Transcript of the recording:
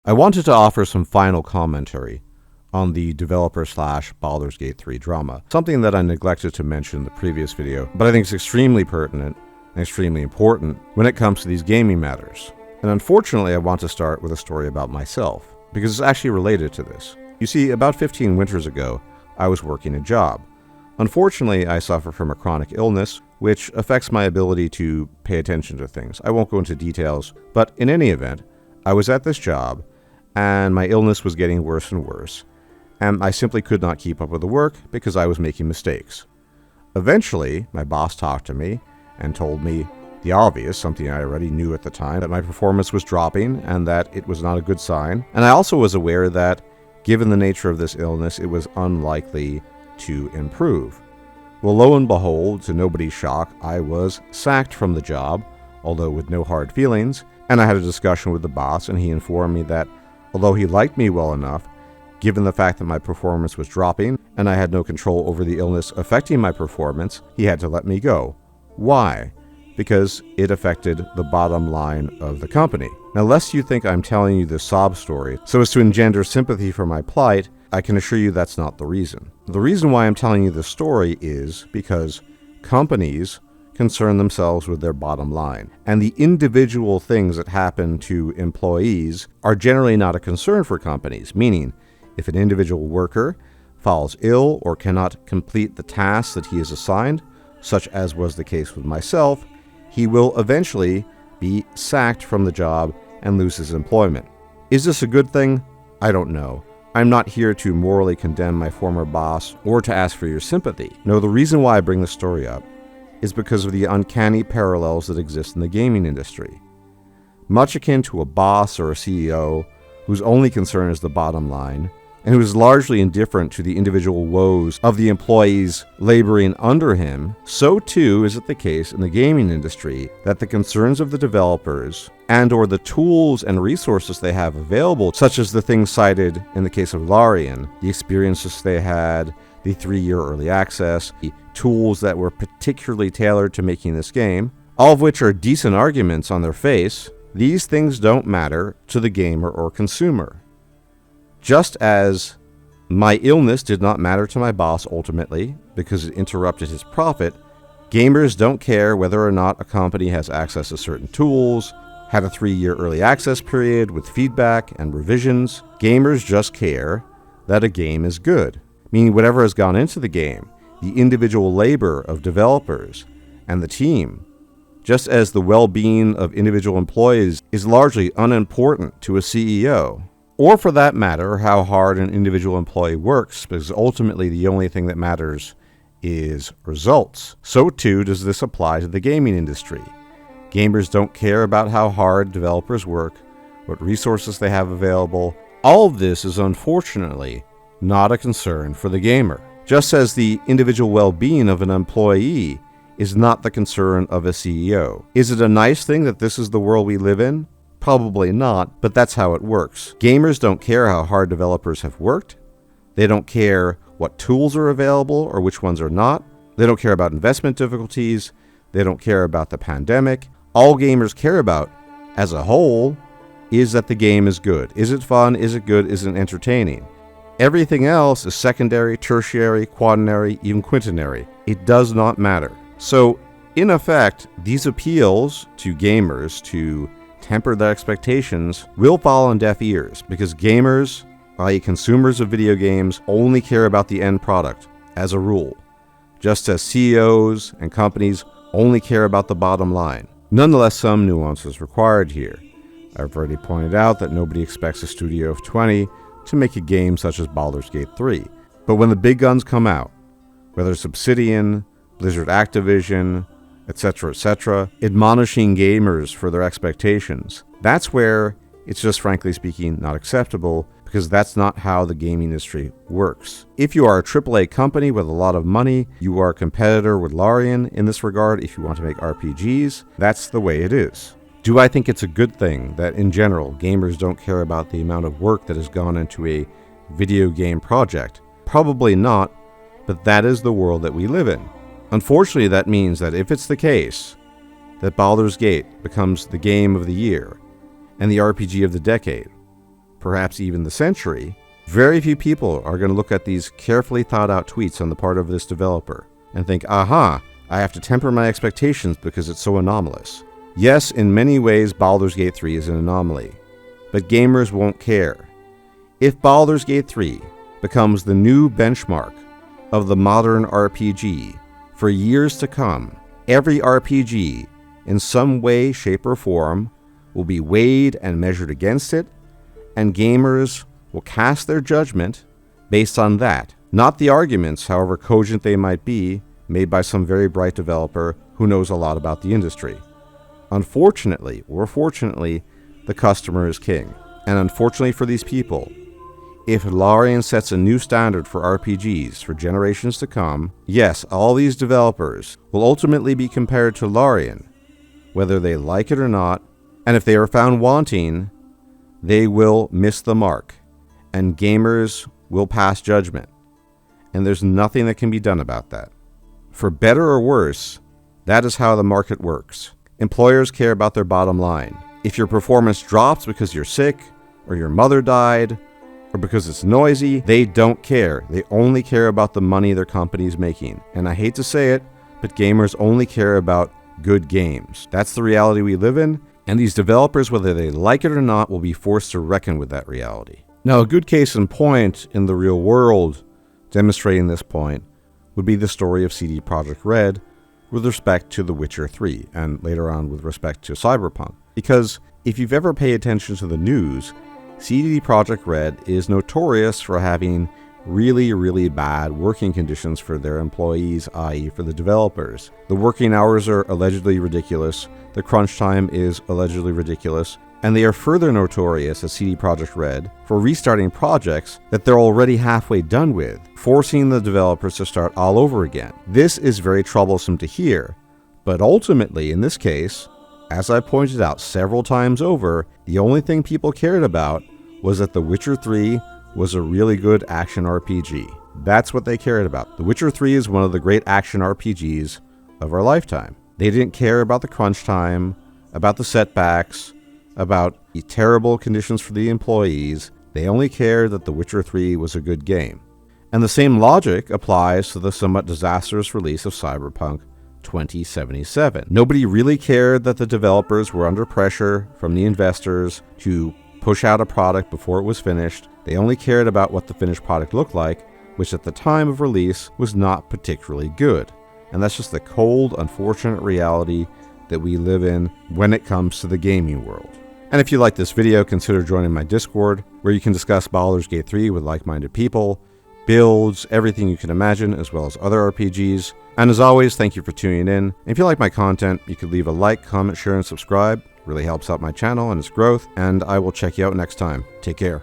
I wanted to offer some final commentary on the developer/Baldur's Gate 3 drama, something that I neglected to mention in the previous video, but I think is extremely pertinent and extremely important when it comes to these gaming matters. And unfortunately, I want to start with a story about myself, because it's actually related to this. You see, about 15 winters ago, I was working a job. Unfortunately, I suffer from a chronic illness, which affects my ability to pay attention to things. I won't go into details, but in any event, I was at this job, and my illness was getting worse and worse, and I simply could not keep up with the work because I was making mistakes. Eventually, my boss talked to me and told me the obvious, something I already knew at the time, that my performance was dropping and that it was not a good sign. And I also was aware that, given the nature of this illness, it was unlikely to improve. Well, lo and behold, to nobody's shock, I was sacked from the job, although with no hard feelings, and I had a discussion with the boss, and he informed me that, although he liked me well enough, given the fact that my performance was dropping and I had no control over the illness affecting my performance, he had to let me go. Why? Because it affected the bottom line of the company. Now, lest you think I'm telling you this sob story so as to engender sympathy for my plight, I can assure you that's not the reason. The reason why I'm telling you this story is because companies concern themselves with their bottom line, and the individual things that happen to employees are generally not a concern for companies, meaning if an individual worker falls ill or cannot complete the tasks that he is assigned, such as was the case with myself, he will eventually be sacked from the job and lose his employment. Is this a good thing? I don't know. I'm not here to morally condemn my former boss or to ask for your sympathy. No, the reason why I bring this story up is because of the uncanny parallels that exist in the gaming industry. Much akin to a boss or a CEO whose only concern is the bottom line, and who is largely indifferent to the individual woes of the employees laboring under him, so too is it the case in the gaming industry that the concerns of the developers and or the tools and resources they have available, such as the things cited in the case of Larian, the experiences they had, the 3-year early access, the tools that were particularly tailored to making this game, all of which are decent arguments on their face, these things don't matter to the gamer or consumer. Just as my illness did not matter to my boss ultimately because it interrupted his profit, gamers don't care whether or not a company has access to certain tools, had a 3-year early access period with feedback and revisions. Gamers just care that a game is good, meaning whatever has gone into the game, the individual labor of developers and the team, just as the well-being of individual employees is largely unimportant to a CEO. Or for that matter, how hard an individual employee works, because ultimately the only thing that matters is results. So too does this apply to the gaming industry. Gamers don't care about how hard developers work, what resources they have available. All of this is unfortunately not a concern for the gamer. Just as the individual well-being of an employee is not the concern of a CEO. Is it a nice thing that this is the world we live in? Probably not, but that's how it works. Gamers don't care how hard developers have worked. They don't care what tools are available or which ones are not. They don't care about investment difficulties. They don't care about the pandemic. All gamers care about, as a whole, is that the game is good. Is it fun? Is it good? Is it entertaining? Everything else is secondary, tertiary, quaternary, even quaternary. It does not matter. So, in effect, these appeals to gamers to temper their expectations will fall on deaf ears because gamers, i.e. consumers of video games, only care about the end product, as a rule, just as CEOs and companies only care about the bottom line. Nonetheless, some nuances required here. I've already pointed out that nobody expects a studio of 20 to make a game such as Baldur's Gate 3. But when the big guns come out, whether it's Obsidian, Blizzard Activision, etc., admonishing gamers for their expectations, that's where it's just frankly speaking not acceptable, because that's not how the gaming industry works. If you are a AAA company with a lot of money, you are a competitor with Larian in this regard. If you want to make RPGs, that's the way it is. Do I think it's a good thing that in general gamers don't care about the amount of work that has gone into a video game project? Probably not, but that is the world that we live in. Unfortunately, that means that if it's the case that Baldur's Gate becomes the game of the year and the RPG of the decade, perhaps even the century, very few people are going to look at these carefully thought out tweets on the part of this developer and think, aha, I have to temper my expectations because it's so anomalous. Yes, in many ways, Baldur's Gate 3 is an anomaly, but gamers won't care. If Baldur's Gate 3 becomes the new benchmark of the modern RPG for years to come, every RPG in some way, shape, or form will be weighed and measured against it, and gamers will cast their judgment based on that, not the arguments, however cogent they might be, made by some very bright developer who knows a lot about the industry. Unfortunately, or fortunately, the customer is king. And unfortunately for these people, if Larian sets a new standard for RPGs for generations to come, yes, all these developers will ultimately be compared to Larian, whether they like it or not, and if they are found wanting, they will miss the mark, and gamers will pass judgment. And there's nothing that can be done about that. For better or worse, that is how the market works. Employers care about their bottom line. If your performance drops because you're sick, or your mother died, or because it's noisy, they don't care. They only care about the money their company's making. And I hate to say it, but gamers only care about good games. That's the reality we live in, and these developers, whether they like it or not, will be forced to reckon with that reality. Now, a good case in point in the real world demonstrating this point would be the story of CD Projekt Red with respect to The Witcher 3, and later on with respect to Cyberpunk. Because if you've ever paid attention to the news, CD Projekt Red is notorious for having really, really bad working conditions for their employees, i.e. for the developers. The working hours are allegedly ridiculous, the crunch time is allegedly ridiculous, and they are further notorious at CD Projekt Red for restarting projects that they're already halfway done with, forcing the developers to start all over again. This is very troublesome to hear, but ultimately, in this case, as I pointed out several times over, the only thing people cared about was that The Witcher 3 was a really good action RPG. That's what they cared about. The Witcher 3 is one of the great action RPGs of our lifetime. They didn't care about the crunch time, about the setbacks, about the terrible conditions for the employees. They only cared that The Witcher 3 was a good game. And the same logic applies to the somewhat disastrous release of Cyberpunk 2077. Nobody really cared that the developers were under pressure from the investors to push out a product before it was finished. They only cared about what the finished product looked like, which at the time of release was not particularly good. And that's just the cold, unfortunate reality that we live in when it comes to the gaming world. And if you like this video, consider joining my Discord, where you can discuss Baldur's Gate 3 with like-minded people, builds, everything you can imagine, as well as other RPGs. And as always, thank you for tuning in. If you like my content, you could leave a like, comment, share, and subscribe. It really helps out my channel and its growth, and I will check you out next time. Take care.